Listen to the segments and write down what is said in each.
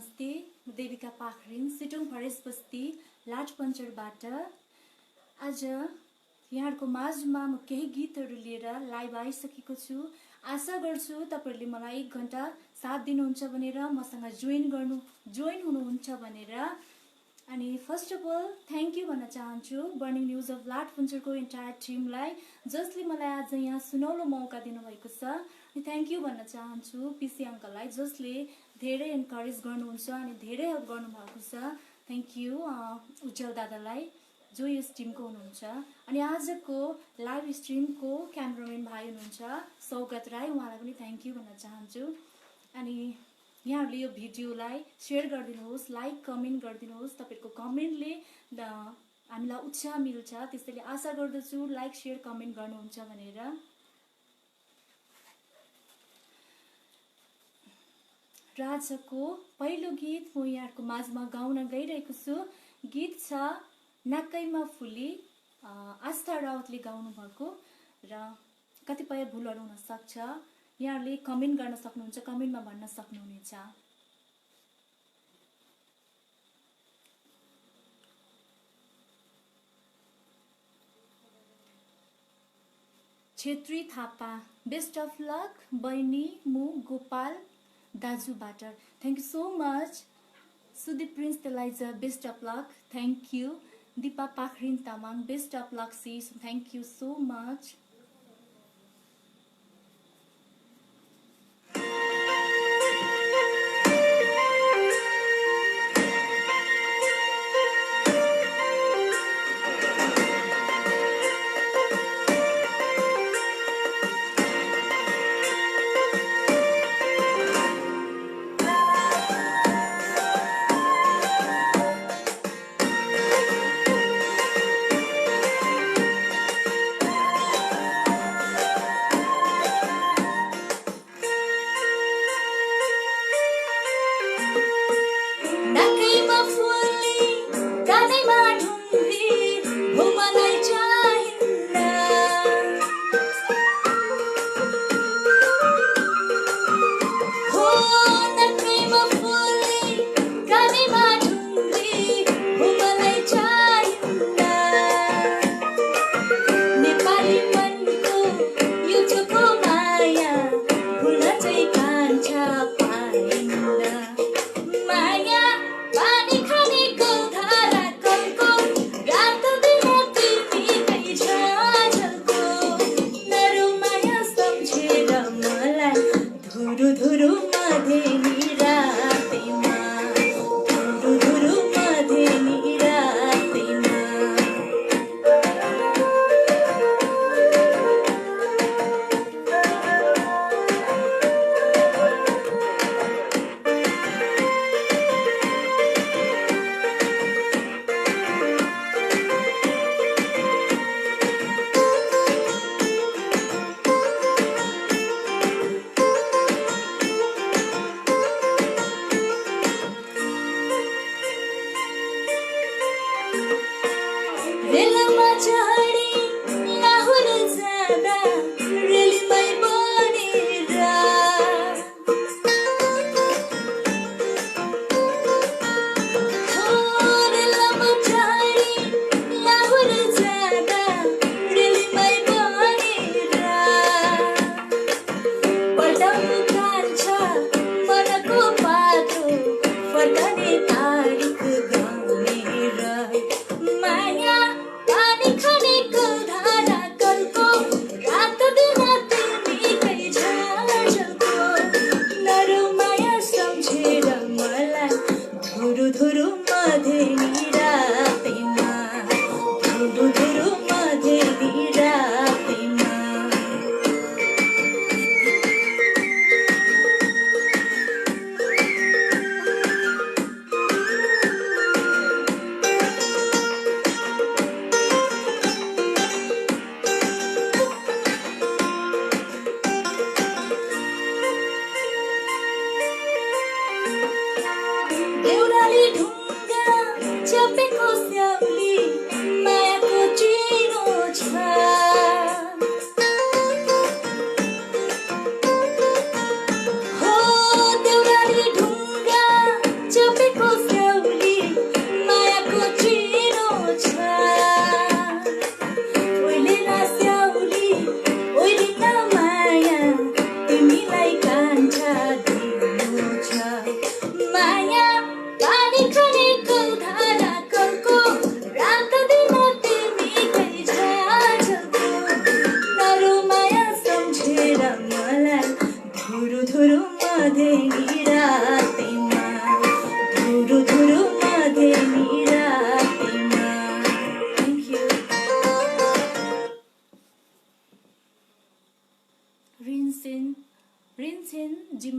नमस्ते, म देविका पाखरिन सिटोङ फरेस्ट बस्ती लाठपन्चरबाट आज यहाँहरुको माझमा म केही गीतहरू लिएर लाइभ आइसकेको छु। आशा गर्छु तपाईहरुले मलाई 1 घण्टा साथ दिनुहुन्छ भनेर, मसँग जोइन हुनुहुन्छ भनेर। अनि first of all thank you भन्न चाहन्छु बर्निङ न्यूज अफ लाठपन्चरको एन्टायर टिमलाई, जसले मलाई आज यहाँ सुनौलो मौका दिनुभएको छ। अनि थ्यांक यू भन्न चाहन्छु पीसी अंकललाई, जसले धेरै एन्करेज गर्नुहुन्छ अनि धेरै हेल्प गर्नुभएको छ। थ्यांक यू उज्जवल दादालाई, जो यस टिमको हुनुहुन्छ। अनि आजको लाइभ स्ट्रिमको क्यामेराम्यान भाइ हुनुहुन्छ सौगत राई, उहाँलाई पनि थ्यांक यू भन्न चाहन्छु। अनि यहाँहरूले यो भिडियोलाई शेयर गरिदिनुहोस्, लाइक कमेन्ट गरिदिनुहोस्। तपाईहरुको कमेन्टले हामीलाई उत्साह मिल्छ, त्यसैले आशा गर्दछु लाइक शेयर कमेन्ट गर्नुहुन्छ भनेर। राजाको पहिलो गीत म यहाँहरुको माझमा गाउन गइरहेको छु। गीत छ नाकैमा फुली, आस्था राउतले गाउनु भएको र कतिपय भुलहरू हुन सक्छ। यहाँहरूले कमेन्ट गर्न सक्नुहुन्छ, कमेन्टमा भन्न सक्नुहुनेछ। Chhetri Thapa, best of luck बहिनी मु गोपाल दाजुबाट। Thank you so much. Sudeep Prince Telaija, best of luck, thank you. Dipa Pakharin Tamang, best of luck sis, thank you so much.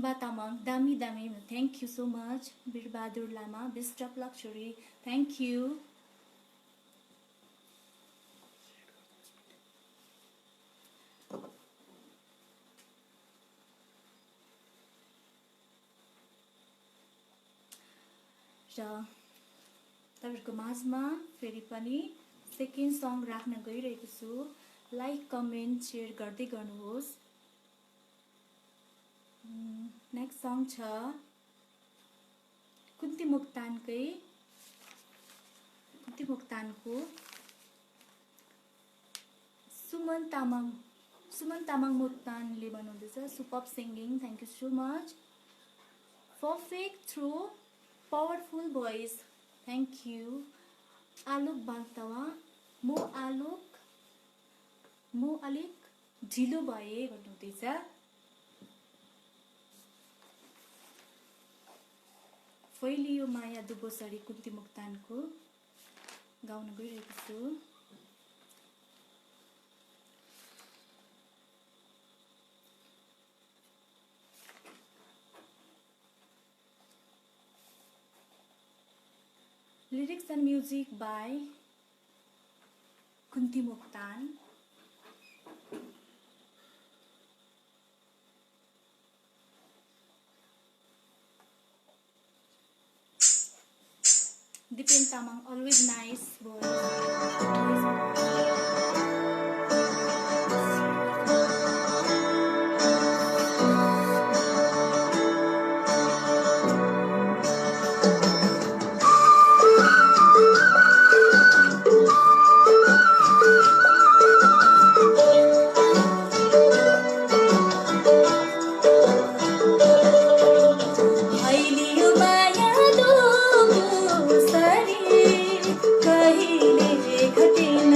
Simba Tamang दामी दामी thank you so much. Birbahadur Lama best of luck छोरी थ्याङ्क यू। र तपाईँहरूको माझमा फेरि पनि सेकेन्ड सङ राख्न गइरहेको छु। लाइक कमेन्ट सेयर गर्दै गर्नुहोस्। नेक्स्ट सङ छ कुन्ती मोक्तानको सुमन तामाङ मोक्तानले बनाउँदैछ super singing thank you so much. Perfect throw powerful voice thank you. Alok Bagtawa म अलिक ढिलो भए भन्नुहुँदैछ। फैलियो माया दुबोसरी कुन्ती मोक्तानको गाउन गइरहेको छु। Lyrics and music by Kunti Moktan. Dipen Tamang always nice voice. कहिले घटेन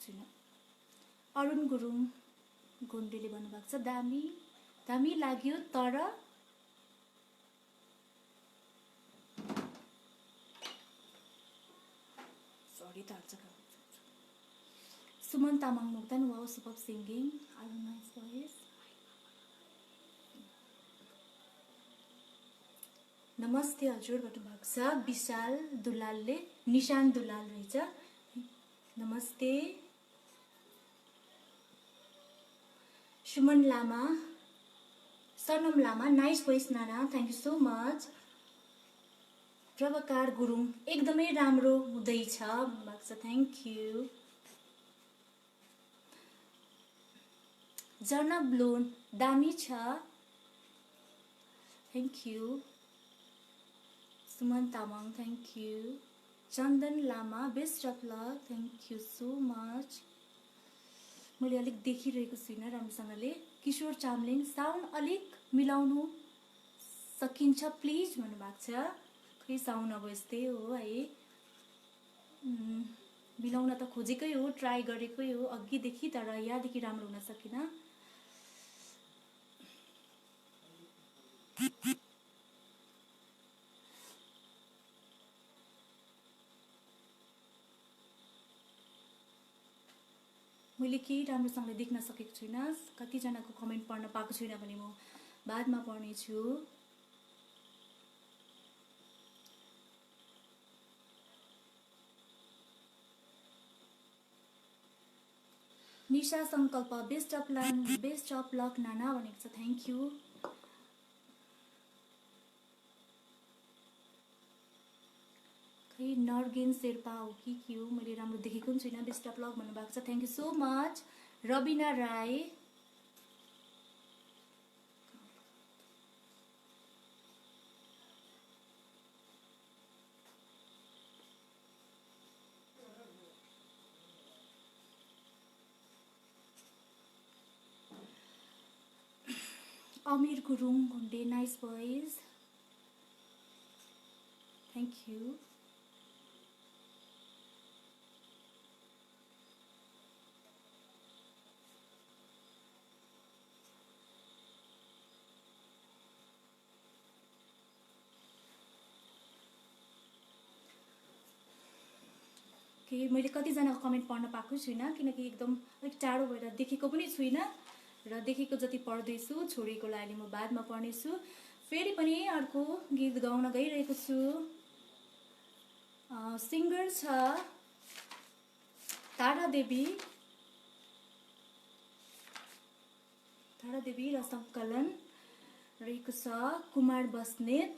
छुइनँ। अरुण गुरुङ गोन्डेले भन्नुभएको छ दामी दामी लाग्यो तर सरी त हाल्छ। Suman Tamang Moktan wow super singing are nice voice. नमस्ते हजुर भन्नुभएको छ विशाल दुलालले, निशान दुलाल रहेछ। नमस्ते। सुमन लामा, सनम लामा नाइस भोइस नाना, thank you so much. Prabhakar Gurung एकदमै राम्रो हुँदैछ भन्नुभएको छ, थ्याङ्क यू। जर्ना ब्लोन दामी छ, thank you. Suman Tamang thank you. Chandan Lama best of luck, thank you so much. मैले अलिक देखिरहेको छुइनँ राम्रोसँगले। किशोर चामलिङ साउन्ड अलिक मिलाउनु सकिन्छ प्लिज भन्नुभएको छ। खै साउन्ड अब यस्तै हो है, मिलाउन त खोजेकै हो, ट्राई गरेकै हो अघिदेखि, तर यहाँदेखि राम्रो हुन सकिनँ। मैले केही राम्रोसँगले देख्न सकेको छुइनँ। कतिजनाको कमेन्ट पढ्न पाएको छुइनँ भने म बादमा पढ्नेछु। निशा सङ्कल्प बेस्ट अफ लक नाना भनेको छ, थ्याङ्क यू। खै नर्गेन शेर्पा हो कि के हो, मैले राम्रो देखेको पनि छुइनँ। बेस्ट अफ लक भन्नुभएको छ, thank you so much. Rabina Rai Amir Gurung Ghunde nice voice, thank you. कि मैले कतिजनाको कमेन्ट पढ्न पाएको छुइनँ, किनकि एकदम अलिक टाढो भएर देखेको पनि छुइनँ, र देखेको जति पढ्दैछु, छोडेकोलाई अहिले म बादमा पढ्नेछु। फेरि पनि अर्को गीत गाउन गइरहेको छु। सिङ्गर छ तारा देवी र सङ्कलन रहेको छ Kumar Basnet.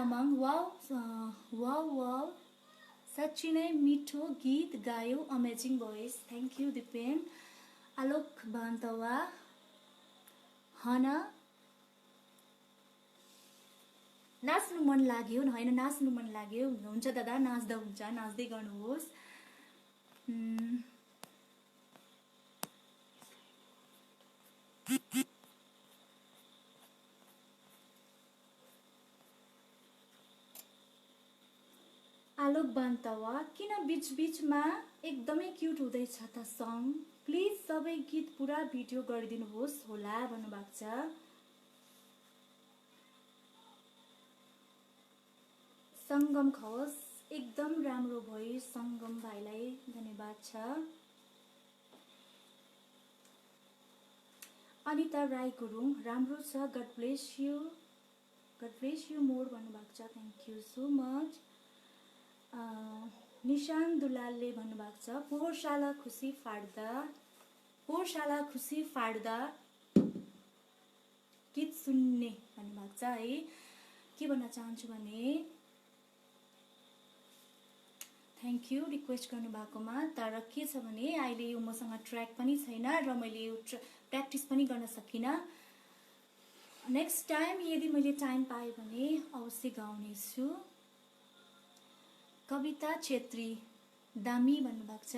Tamang, wow wow wow, साँच्ची नै मिठो गीत गायो, amazing voice. Thank you Dipen. Alok Bantawa, हन नाच्नु मन लाग्यो, होइन नाच्नु मन लाग्यो, हुन्छ दादा, नाच्दा हुन्छ, नाच्दै गर्नुहोस्। आलोक बान्तवा, किन बिचबिचमा एकदमै क्युट हुँदैछ त सङ, प्लिज सबै गीत पुरा भिडियो गरिदिनुहोस् होला भन्नुभएको छ। सङ्गम खवास, एकदम राम्रो भयो सङ्गम भाइलाई धन्यवाद छ। अनिता राई गुरुङ, राम्रो छ, गड ब्लेस यु मोर भन्नुभएको छ, थ्याङ्क यू सो मच। निशान दुलालले भन्नुभएको छ, पोहोरसाला खुसी फाड्दा गीत सुन्ने भन्नुभएको छ है। के भन्न चाहन्छु भने थ्याङ्क यू रिक्वेस्ट गर्नुभएकोमा, तर के छ भने अहिले यो मसँग ट्र्याक पनि छैन र मैले यो प्र्याक्टिस पनि गर्न सकिनँ। नेक्स्ट टाइम यदि मैले टाइम पाएँ भने अवश्य गाउनेछु। कविता छेत्री, दामी भन्नुभएको छ।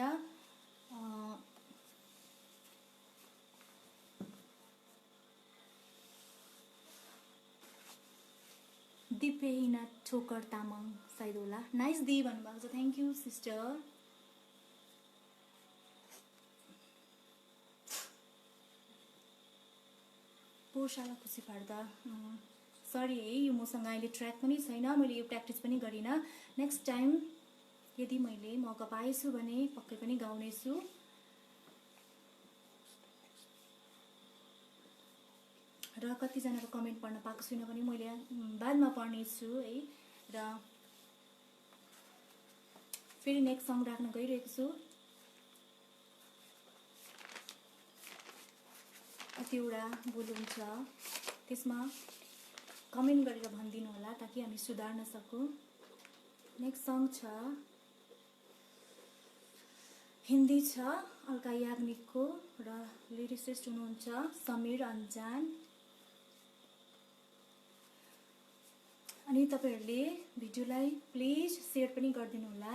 दिपेहिना ठोकर तामाङ सायद होला, नाइस दि भन्नुभएको छ, थ्याङ्क यू सिस्टर। पोहोरसाला खुसी फाड्दा, सरी है, यो मसँग अहिले ट्र्याक पनि छैन, मैले यो प्र्याक्टिस पनि गरिनँ। नेक्स्ट टाइम यदि मैले मौका पाएछु भने पक्कै पनि गाउनेछु। र कतिजनाको कमेन्ट पढ्न पाएको छुइनँ भने मैले बादमा पढ्नेछु है। र फेरि नेक्स्ट सङ राख्न गइरहेको छु। कतिवटा भुल हुन्छ त्यसमा कमेन्ट गरेर भनिदिनु होला ताकि हामी सुधार्न सकौँ। नेक्स्ट सङ छ, हिन्दी छ, अल्का याग्निकको र लिरिसिस्ट हुनुहुन्छ समीर अन्जान। अनि तपाईहरूले भिडियोलाई प्लिज सेयर पनि गरिदिनु होला।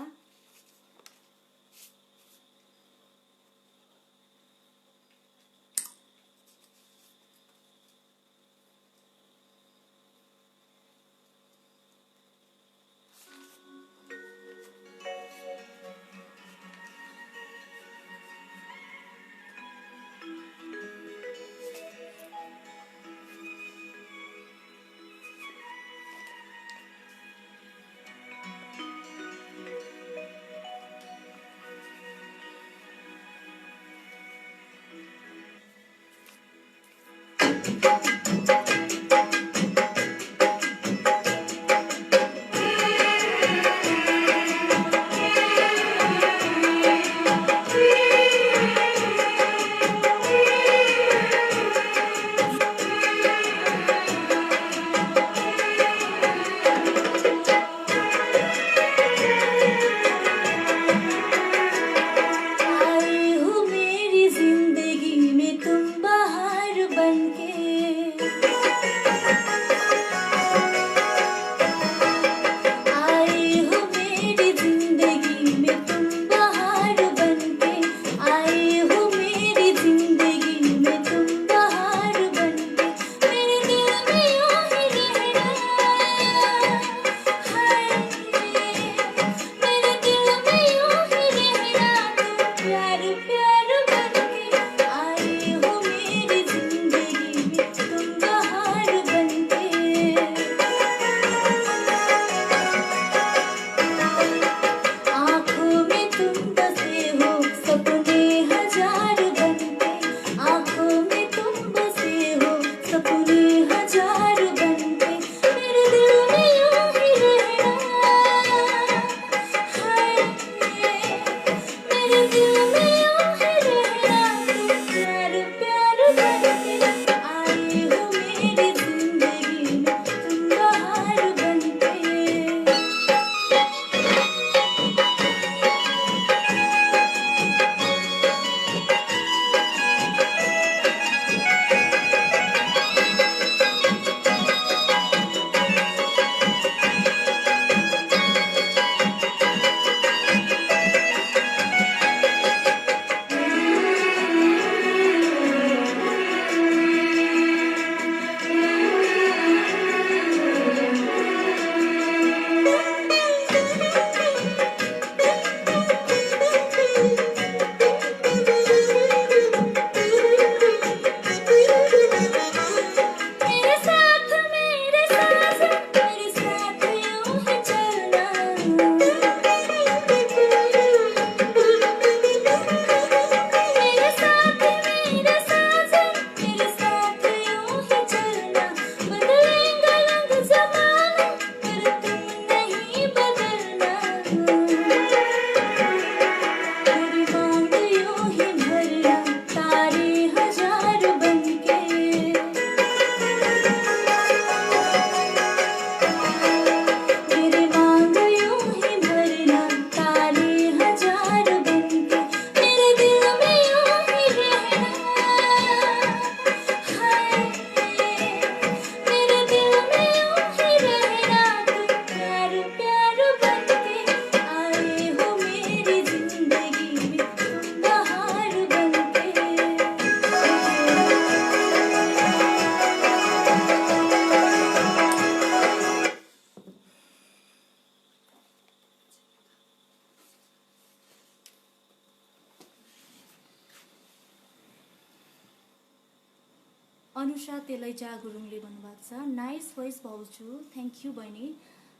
अनुषा तेलैजा गुरुङले भन्नुभएको छ नाइस भोइस भाउजू, थ्याङ्क यू बहिनी।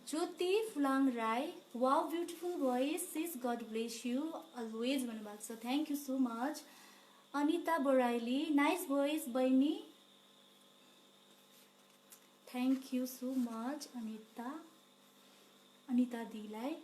Jyoti Phulang Rai, wow beautiful voice sis, God bless you always भन्नुभएको छ, thank you so much. Anita Baraili, nice voice बहिनी, thank you so much Anita दीलाई।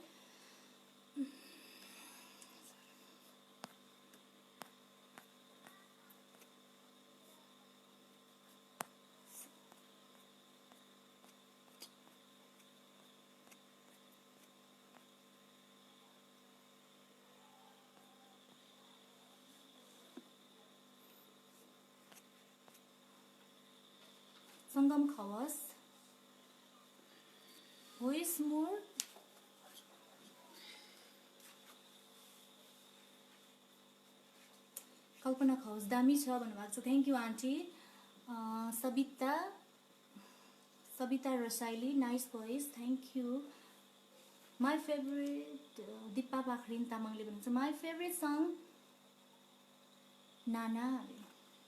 सङ्गम खवास, भोइस मोर, कल्पना खवास दामी छ भन्नुभएको छ, thank you aunty. Sabita Rasaili, nice voice, thank you. My favourite Dipa Pakharin तामाङले भन्नुहुन्छ माई फेभरेट सङ नाना,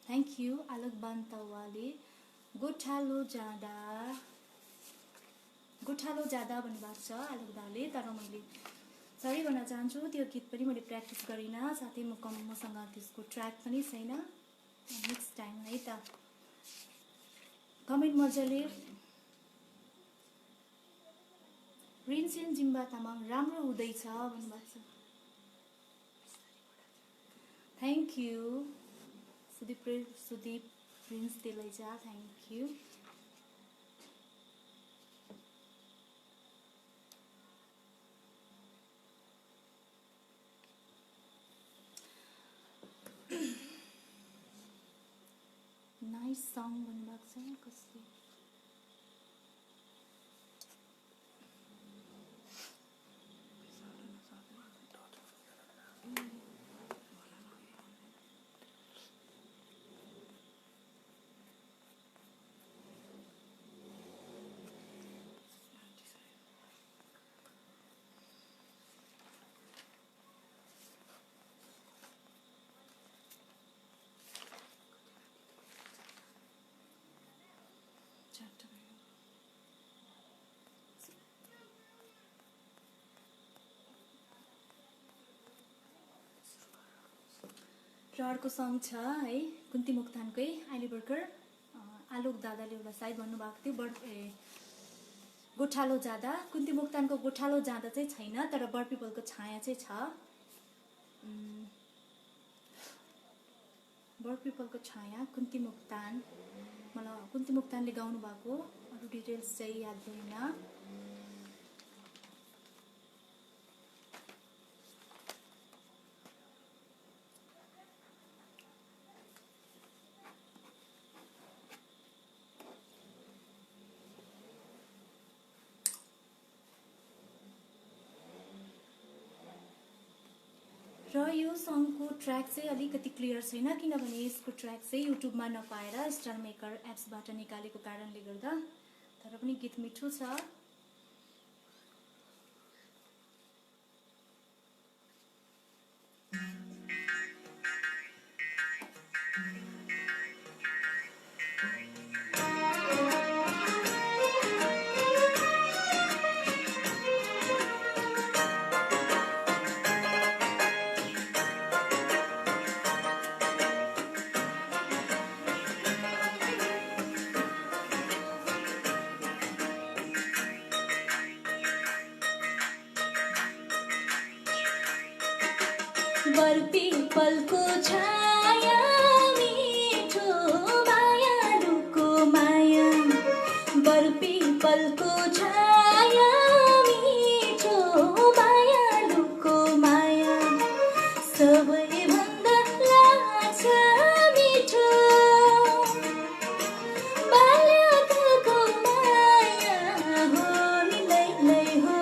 थ्याङ्क यू। आलोक बान्तवाले गोठालो जाँदा भन्नुभएको छ आलोक दाले, तर मैले सरी भन्न चाहन्छु त्यो गीत पनि मैले प्र्याक्टिस गरिनँ, साथै मसँग त्यसको ट्र्याक पनि छैन। नेक्स्ट टाइम है त। कमेन्ट मजाले रिन्सेन जिम्बा तामाङ राम्रो हुँदैछ भन्नुभएको छ, thank you. Sudeep Prince Telaija, thank you. Nice song भन्नुभएको छ कसले, र अर्को सङ छ है कुन्ती मोक्तानकै अहिले भर्खर आलोक दादाले एउटा सायद भन्नुभएको थियो गोठालो जाँदा। कुन्ती मोक्तानको गोठालो जाँदा चाहिँ छैन, तर बरपिपलको छाया चाहिँ छ। बरपिपलको छाया कुन्ती मोक्तान, मलाई कुन्ती मोक्तानले गाउनु भएको, अरू डिटेल्स चाहिँ याद भएन। र यो सङको ट्र्याक चाहिँ अलिकति क्लियर छैन, किनभने यसको ट्र्याक चाहिँ युट्युबमा नपाएर स्टार मेकर एप्सबाट निकालेको कारणले गर्दा, तर पनि गीत मिठो छ। बरपिपलको छाया मिठो मायालुको माया, बरपिपलको छाया मिठो मायालुको माया, सबैभन्दा लाग्छ मिठो बाल्यकालको माया हो नि लैलै हो।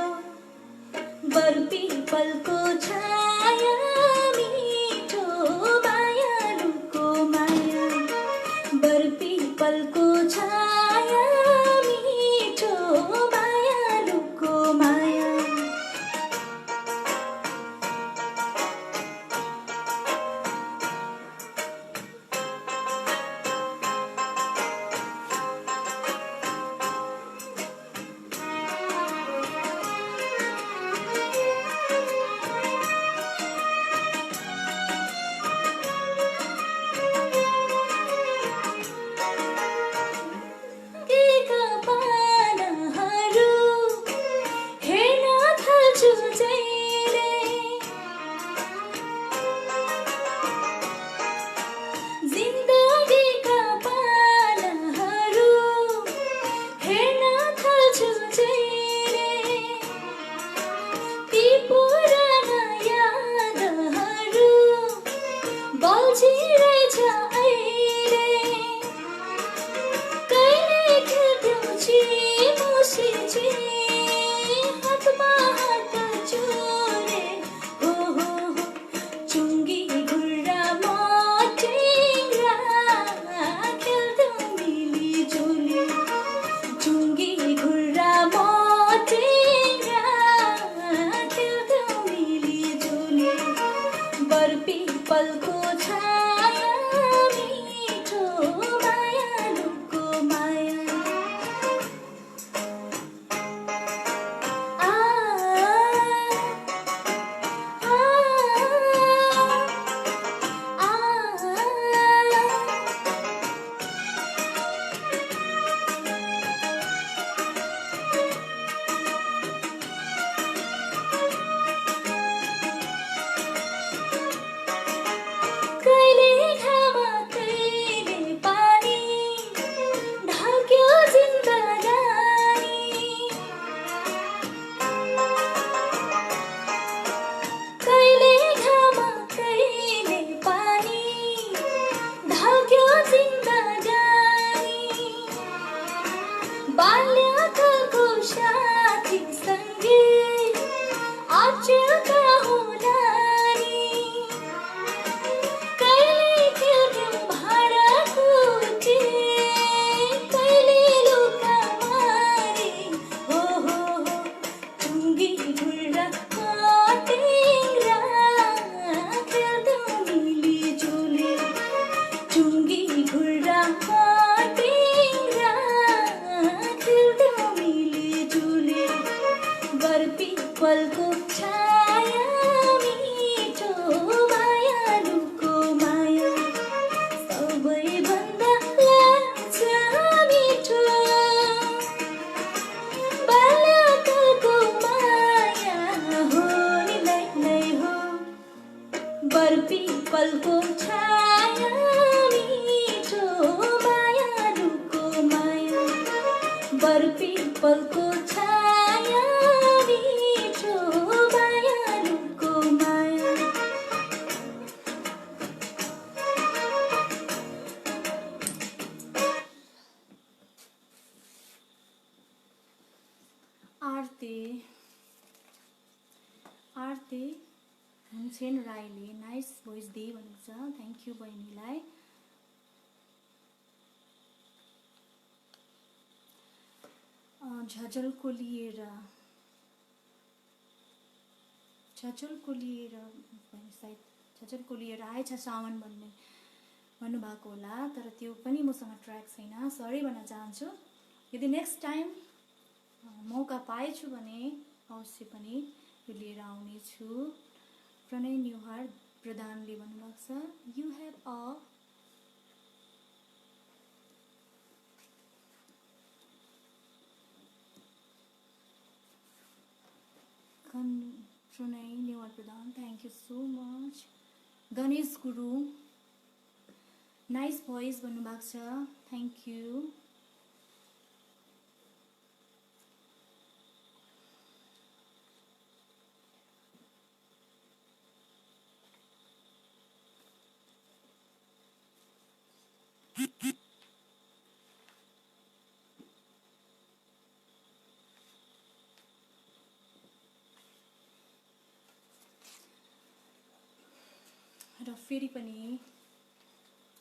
बरपिपलको छाया मिठो मायालुको माया, बरपिपलको छाया मिठो मायालुको माया। पलको छाया मिठो मायालुको माया सबैभन्दा लाग्छ मिठो बाल्यकालको माया हो नि नै हो बर्पी पलको छाया मिठो मायालुको माया बर्पी पलको छाया मिठो मायालुको माया आरती हुन्छेन राईले नाइस भोइस दिए भनेको छ। थ्याङ्क यू बहिनीलाई। झझलको लिएर सायद झझलको लिएर आएछ सावन भन्नुभएको होला, तर त्यो पनि मसँग ट्र्याक छैन, सरी भन्न चाहन्छु। यदि नेक्स्ट टाइम मौका पाएछु भने अवश्य पनि यो लिएर आउनेछु। प्रणय न्युहार प्रधानले भन्नुभएको छ you have a Pranay Nyuhar Pradhan, thank you so much. Ganesh Gurung nice voice भन्नुभएको छ, थ्याङ्क यू। र फेरि पनि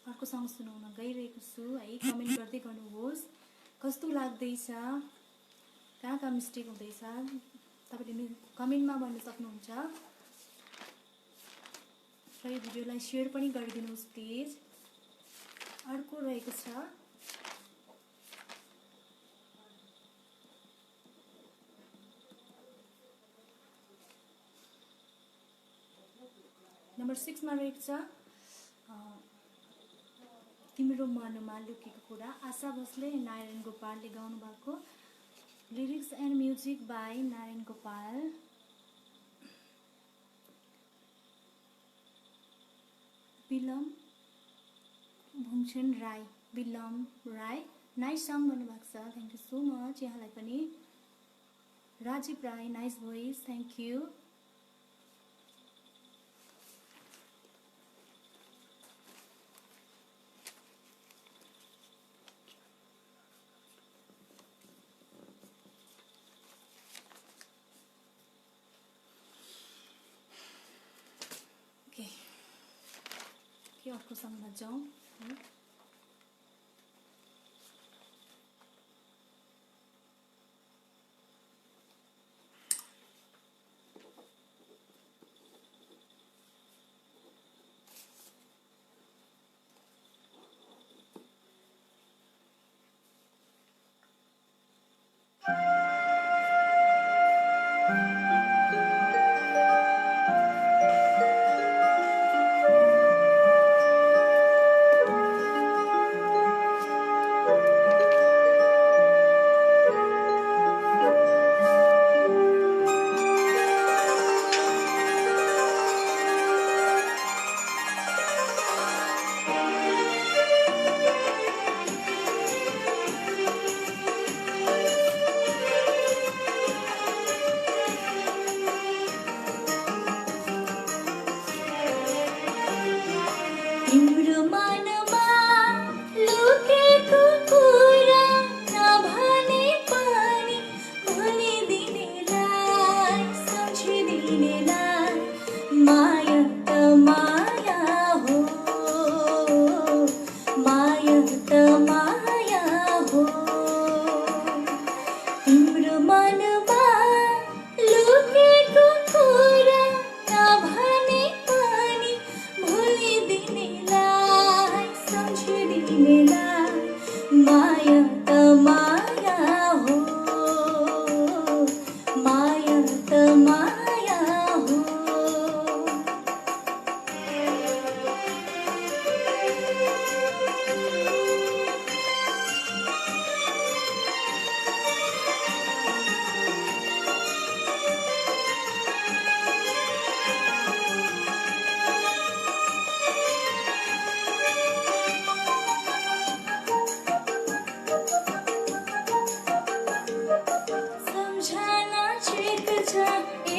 अर्को सङ्ग सुनाउन गइरहेको छु है। कमेन्ट गर्दै गर्नुहोस् कस्तो लाग्दैछ, कहाँ कहाँ मिस्टेक हुँदैछ तपाईँले कमेन्टमा भन्न सक्नुहुन्छ। र यो भिडियोलाई सेयर पनि गरिदिनुहोस् प्लिज। अर्को रहेको छ नम्बर 6 मा रहेको छ तिम्रो मनमा लुकेको कुरा, आशा भोसले नारायण गोपालले गाउनु भएको। Lyrics and music by Narayan Gopal. Bilam Bhungchhen Rai, Bilam Rai nice song भन्नुभएको छ, थ्याङ्क यू सो मच यहाँलाई पनि। Rajiv Rai nice voice, thank you. के अर्को सङ्गमा जाउँ।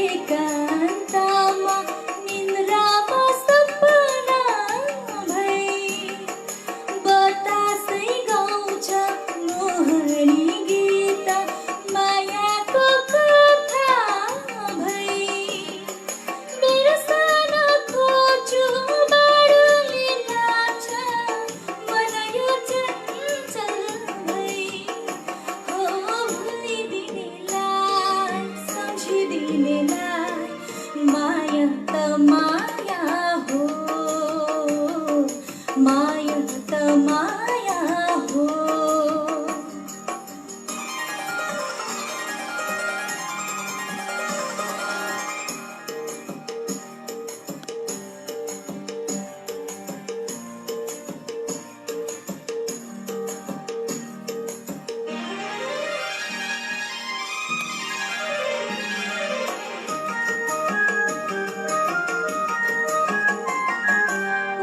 एकान्तमा निन्द्रामा सपना भई बतासै गाउँछ मोहनी गीत मायाको कथा भई मेरो सानो खोजु बाडुले नाच्छ मन यो चञ्चल भई हो भुलिदिनेलाई सम्झिदिनेलाई माया त माया हो माया त माया हो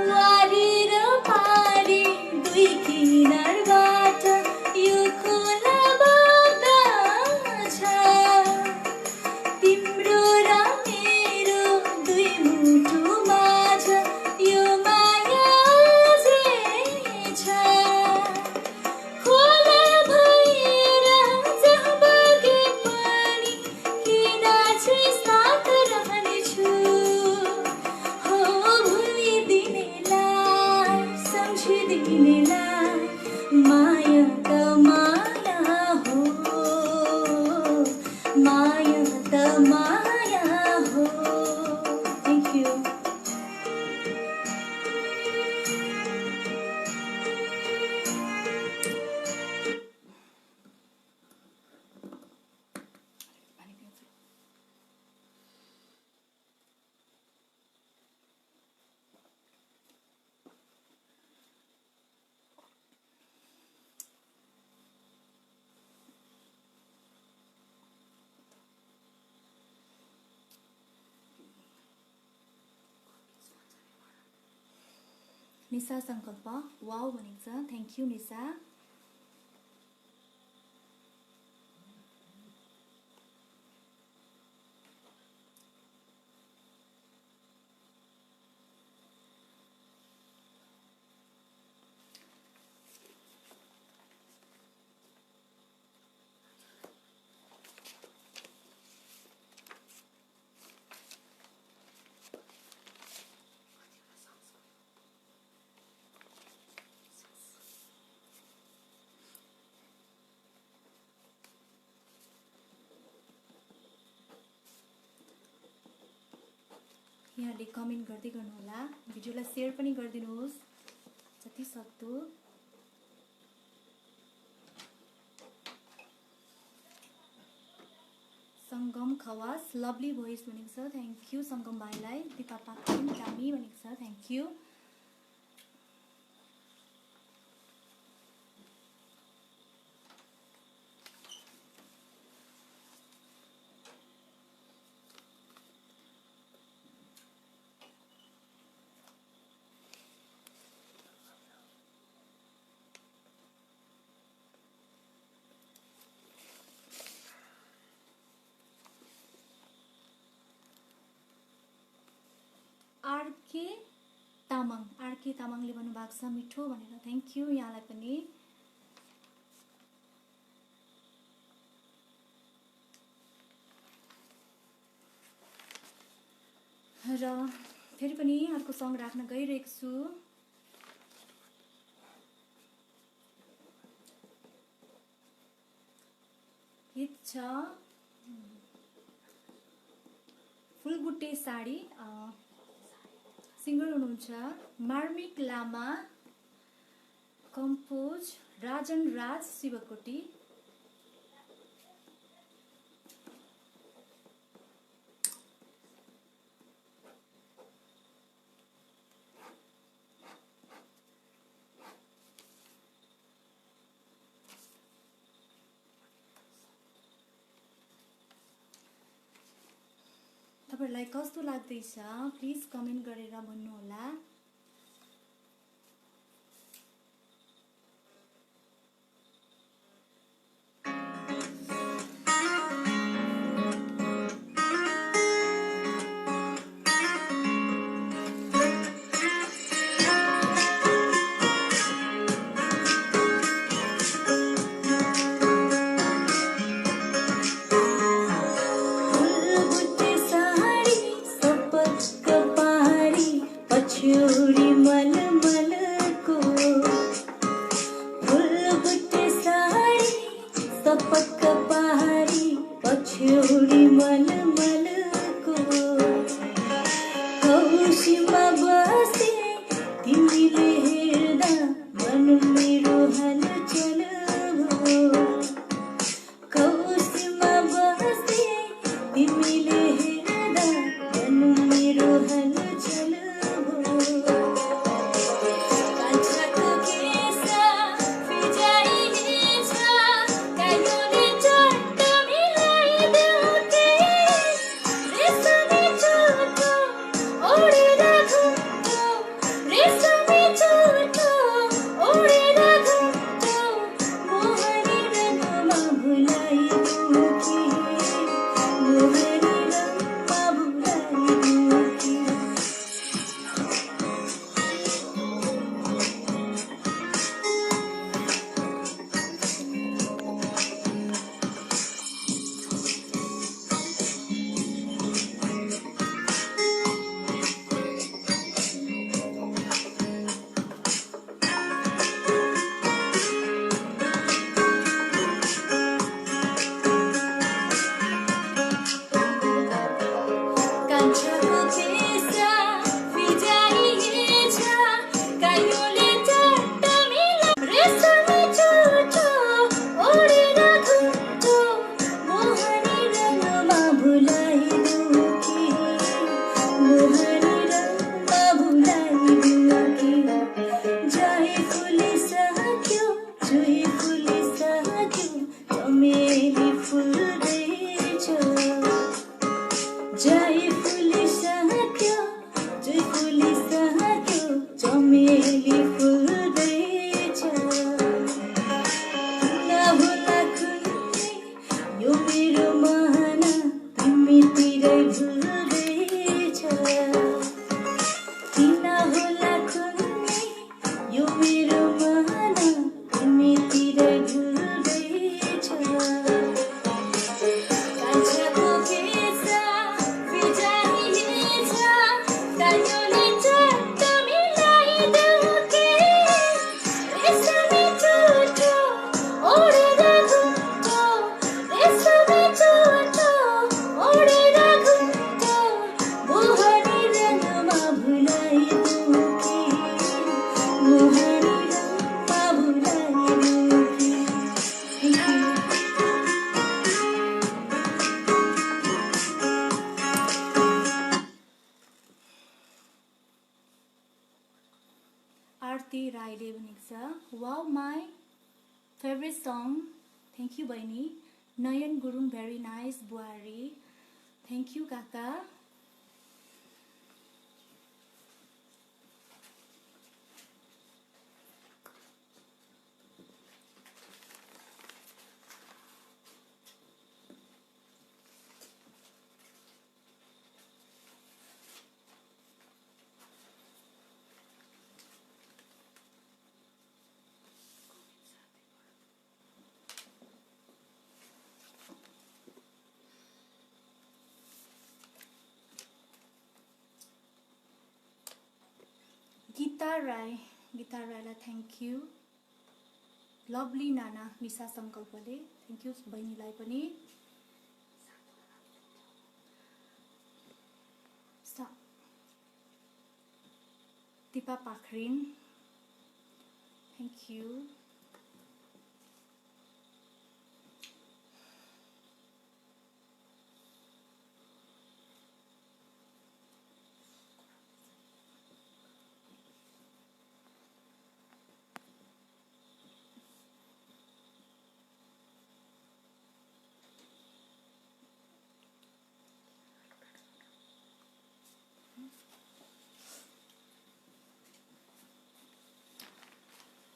वारी र पारी दुई किनारबाट यो खोला बग्दछ तिम्रो र मेरो दुई मुटु माझ यो माया अझै छ खोला भएर जहाँ बगे पनि किन चाहिँ साथ रहनेछु हो भुलिदिनेलाई सम्झिदिनेलाई माया त माया हो माया त माया हो थ्याङ्क यू निशा सङ्कल्प वाउ भनेको छ थ्याङ्क यू निशा यहाँले कमेन्ट गर्दै गर्नुहोला भिडियोलाई सेयर पनि गरिदिनुहोस् जति सक्दो सङ्गम खवास लभली भोइस भनेको छ थ्याङ्क यू सङ्गम भाइलाई दिपा पाखरिन कामी भनेको छ थ्याङ्क यू आरके तामाङले भन्नुभएको छ मिठो भनेर थ्याङ्क यू यहाँलाई पनि र फेरि पनि अर्को सङ राख्न गइरहेको छु गीत छ फुलबुट्टे साडी सिङ्गर हुनुहुन्छ मार्मिक लामा कम्पोज राजन राज शिवकोटी तपाईहरुलाई कस्तो लाग्दैछ प्लिज कमेन्ट गरेर भन्नुहोला स्वाति राईले भनेको छ wow my favourite song. Thank you बहिनी। नयन गुरुङ भेरी नाइस बुहारी। थ्याङ्क यू काका। गीता राईलाई thank you. Lovely Nana Nisha सङ्कल्पले thank you बहिनीलाई पनि। Dipa Pakhrin thank you.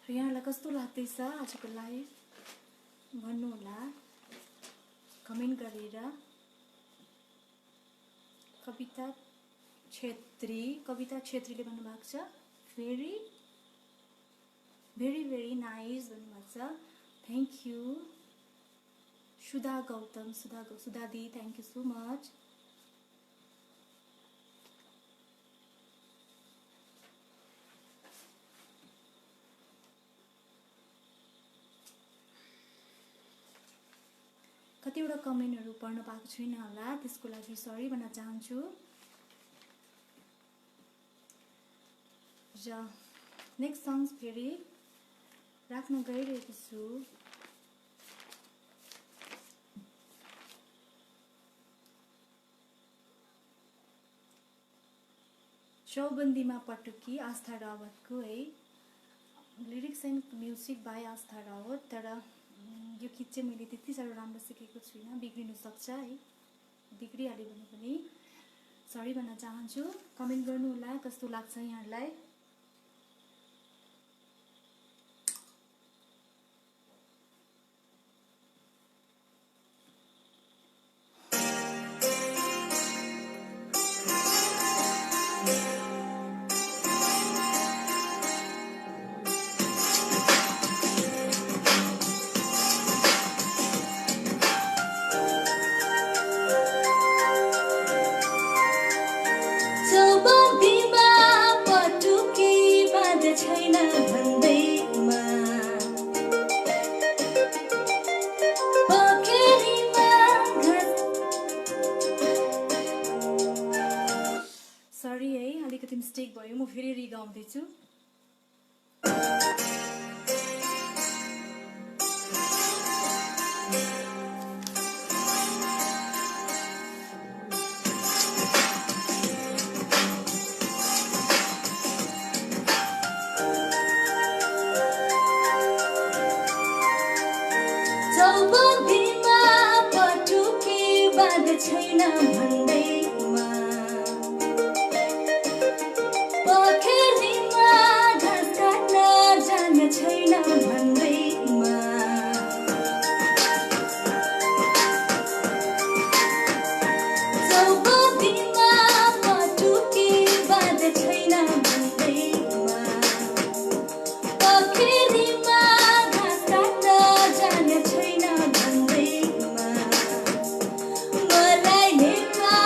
यहाँलाई कस्तो लाग्दैछ आजको लाइभ भन्नुहोला कमेन्ट गरेर। कविता छेत्रीले भन्नुभएको छ भेरी भेरी भेरी नाइस भन्नुभएको छ। Thank you. Sudha Gautam Sudha the thank you so much. कतिवटा कमेन्टहरू पढ्न पाएको छुइनँ होला, त्यसको लागि सरी भन्न चाहन्छु। र नेक्स्ट सङ्ग्स फेरि राख्न गइरहेको छु। चौबन्दीमा पटुकी आस्था रावतको है लिरिक्स एन्ड म्युजिक बाई आस्था रावत। तर यो गीत चाहिँ मैले त्यति साह्रो राम्रो सिकेको छुइनँ, बिग्रिनु सक्छ है, बिग्रिहाल्यो भने पनि सरी भन्न चाहन्छु। कमेन्ट गर्नु होला कस्तो लाग्छ यहाँहरूलाई। मिस्टेक भयो, म फेरि रिगाउँदैछु। चौबन्दीमा पटुकी बाँध छैन भन्दैमा, पोखरीमा घाँस काट्न जान छैन भन्दैमा, चौबन्दीमा पटुकी बाँध छैन भन्दैमा, पोखरीमा घाँस काट्न जान छैन भन्दैमा, मलाई नेपाल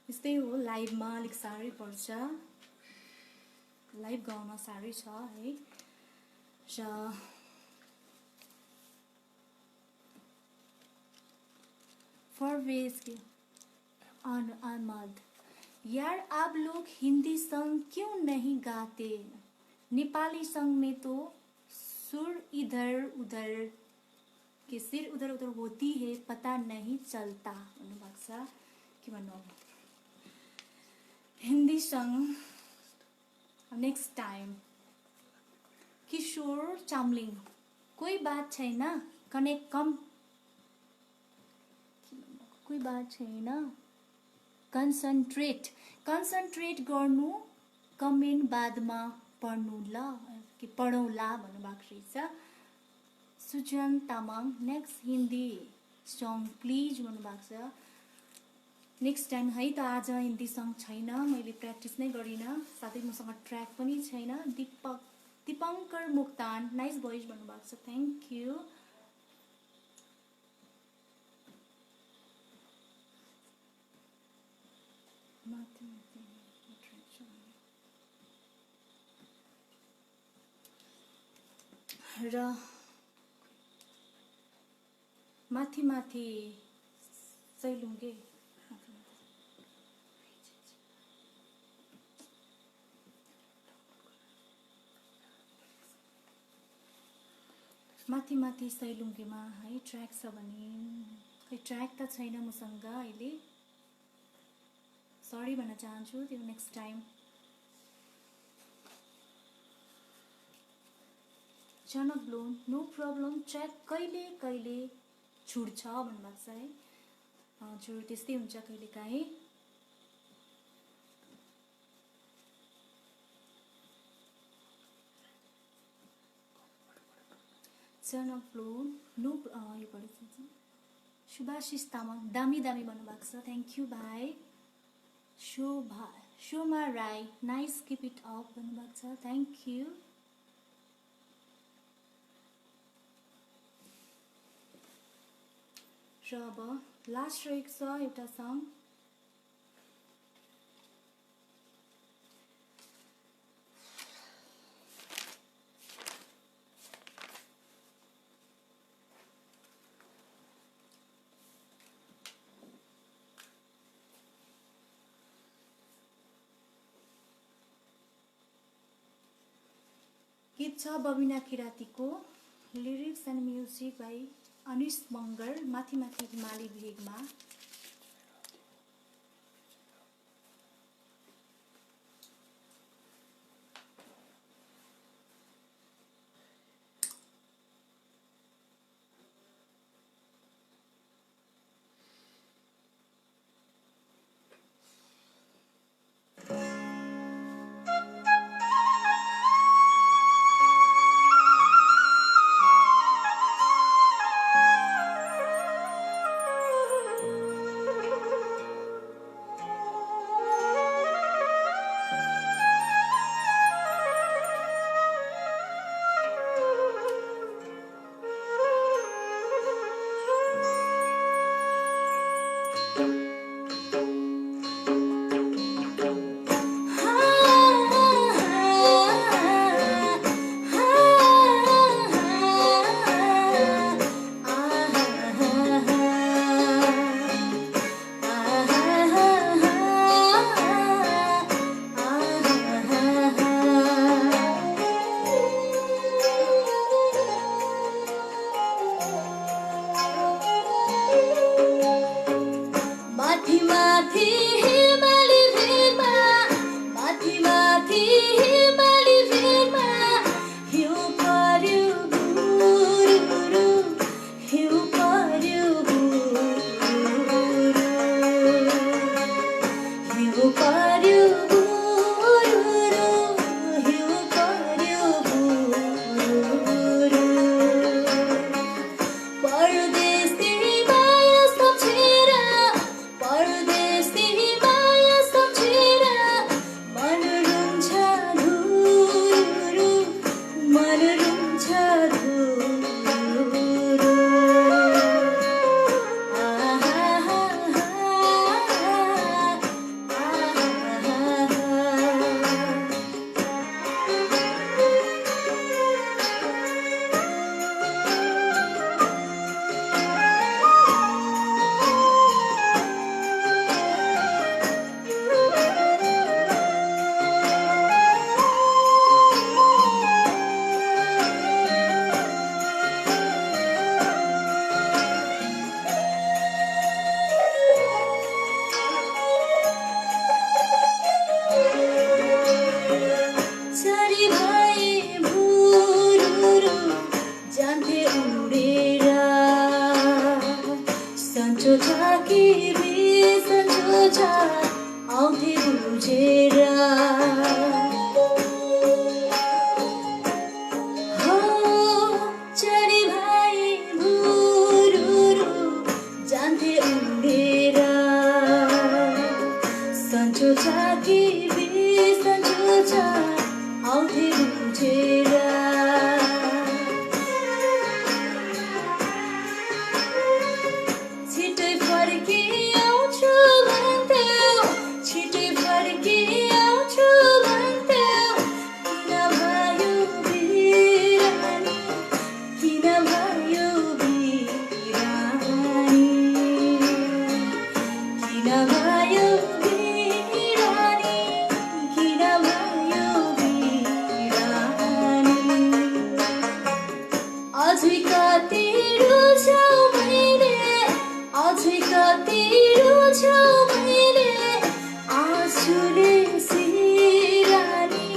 यस्तै हो, लाइभमा अलिक साह्रै पर्छ, लाइभ गाउन साह्रै छ है। र फरवेज अहमद, यार आप लोग हिंदी सॉन्ग क्यों नहीं गाते? नेपाली सॉन्ग में तो सुर इधर उधर के सिर उधर उधर होती है, पता नहीं चलता भन्नुभएको छ। के भन्नु अब, हिंदी सॉन्ग नेक्स्ट टाइम। किशोर चामलिङ, कोई बात छैन, कनेक्ट कम, कोही बात छैन, कन्सन्ट्रेट गर्नु, कमेन्ट बादमा पढ्नु ल कि पढौँला भन्नुभएको रहेछ। Sujan Tamang, next Hindi song please भन्नुभएको छ। नेक्स्ट टाइम है त। आज हिन्दी सङ छैन, मैले प्र्याक्टिस नै गरिनँ, साथै मसँग ट्र्याक पनि छैन। दिपङ्कर मुक्तान, नाइस भोइस भन्नुभएको छ, थ्याङ्क यू। र माथि माथि सैलुङ्गे, माथि माथि सैलुङ्गेमा है ट्र्याक छ भने, खै ट्र्याक त छैन मसँग अहिले, सरी भन्न चाहन्छु। त्यो नेक्स्ट टाइम। जनक ब्लोन, नो प्रब्लम, ट्र्याक कहिले कहिले छुट्छ भन्नुभएको छ है। हजुर त्यस्तै हुन्छ कहिलेकाहीँ। जनक ब्लोन, नो यो पढ्छु। सुभाशिष तामाङ, दामी दामी भन्नुभएको छ, थ्याङ्क यू भाइ। Shoma Rai, nice keep it up भन्नुभएको छ, थ्याङ्क यू। र अब लास्ट रहेको छ एउटा सङ, गीत छ Babina किरातीको, lyrics and music by अनिश मङ्गर, माथि माथि हिमाली भेगमा। झाकी बिसन्जुछ आउँथे बुझेर छिटै फर्की आउँछु भन्थ्यौ छिटै फर्की आउँछु भन्थ्यौ किन भयो बिरानी किन भयो बिरानी किन भयो बिरानी अझै कति रुछौ मैले अझै कति रुछौ मैले आँसुले सिरानी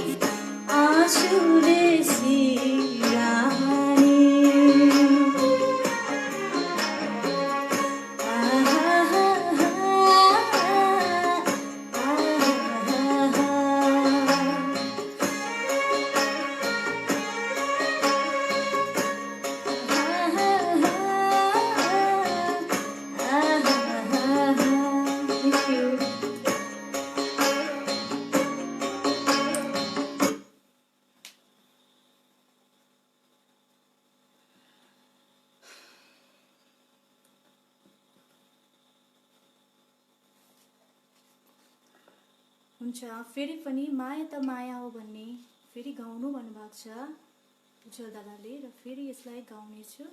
आँसुले सिरानी हुन्छ फेरि पनि माया त माया हो भन्ने फेरि गाउनु भन्नुभएको छ उज्जवल दादाले र फेरि यसलाई गाउनेछु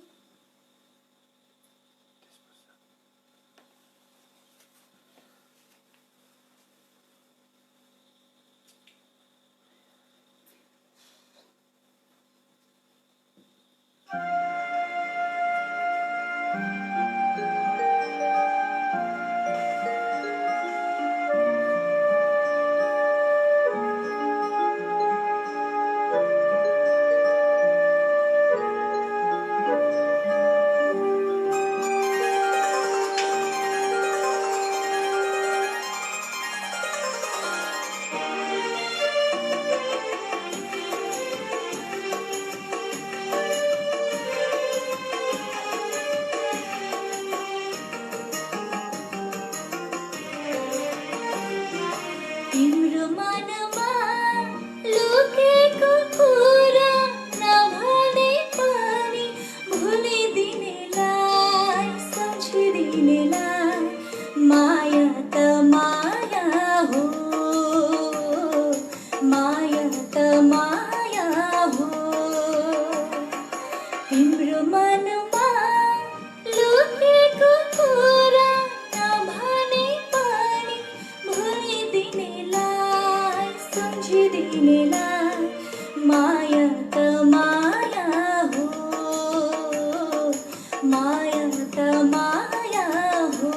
तिम्रो मनमा लुकेको कुरा नभने पनि भुलिदिनेलाई सम्झिदिनेलाई माया त माया हो माया त माया हो तिम्रो मनमा लुकेको कुरा नभने पनि भुलिदिनेलाई सम्झिदिनेलाई माया त माया हो माया त माया हो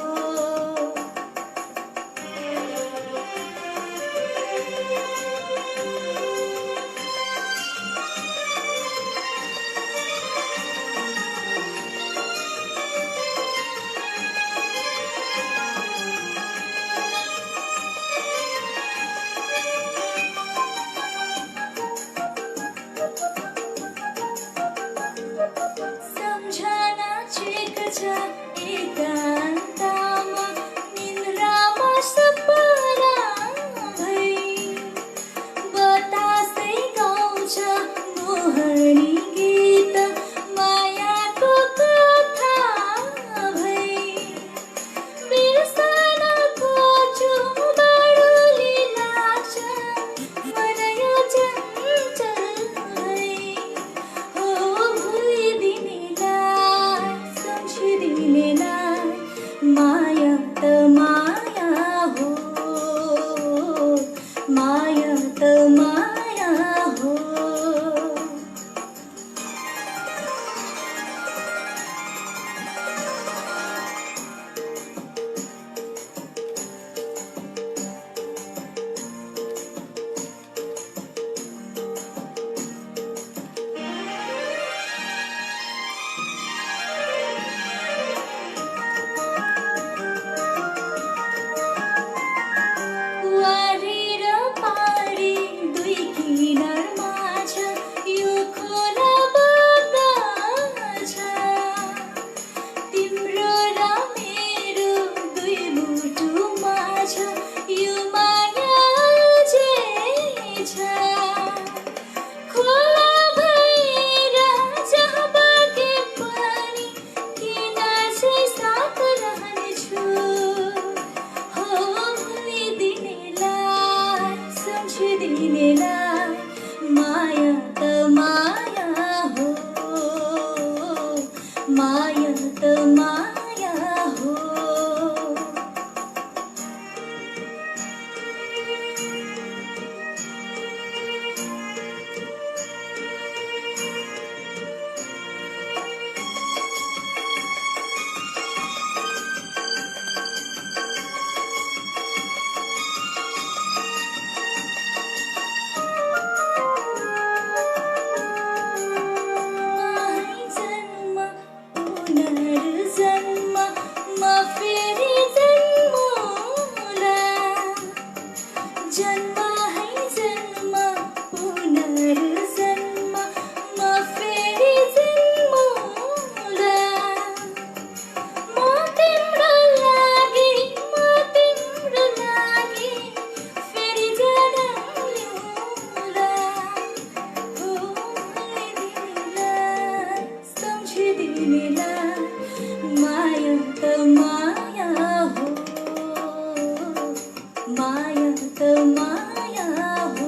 माया त माया हो।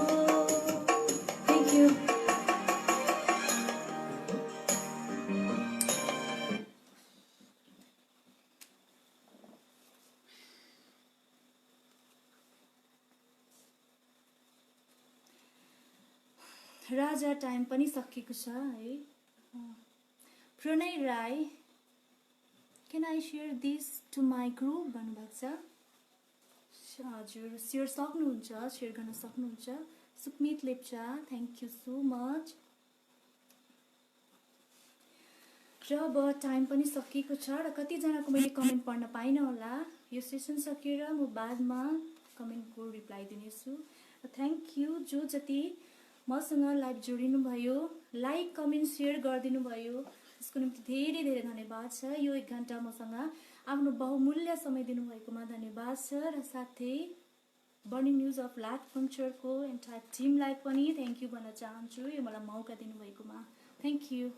Thank you. राजा टाइम पनि सकिएको छ है। Pranay Rai, can I share this to my group भन्नुभएको छ। हजुर सेयर सक्नुहुन्छ, सेयर गर्न सक्नुहुन्छ। Sukmit Lepcha, thank you so much. र अब टाइम पनि सकिएको छ र कतिजनाको मैले कमेन्ट पढ्न पाइनँ होला। यो सेसन सकेर म बादमा कमेन्टको रिप्लाई दिनेछु। थ्याङ्क यू जो जति मसँग लाइभ जोडिनु भयो, लाइक कमेन्ट सेयर गरिदिनु भयो, त्यसको निम्ति धेरै धेरै धन्यवाद छ। यो 1 घन्टा मसँग आफ्नो बहुमूल्य समय दिनुभएकोमा धन्यवाद छ र साथै बर्निङ न्युज अफ लाइफ पङ्क्चरको एन्टायर टिमलाई पनि थ्याङ्क यू भन्न चाहन्छु यो मलाई मौका दिनुभएकोमा। Thank you.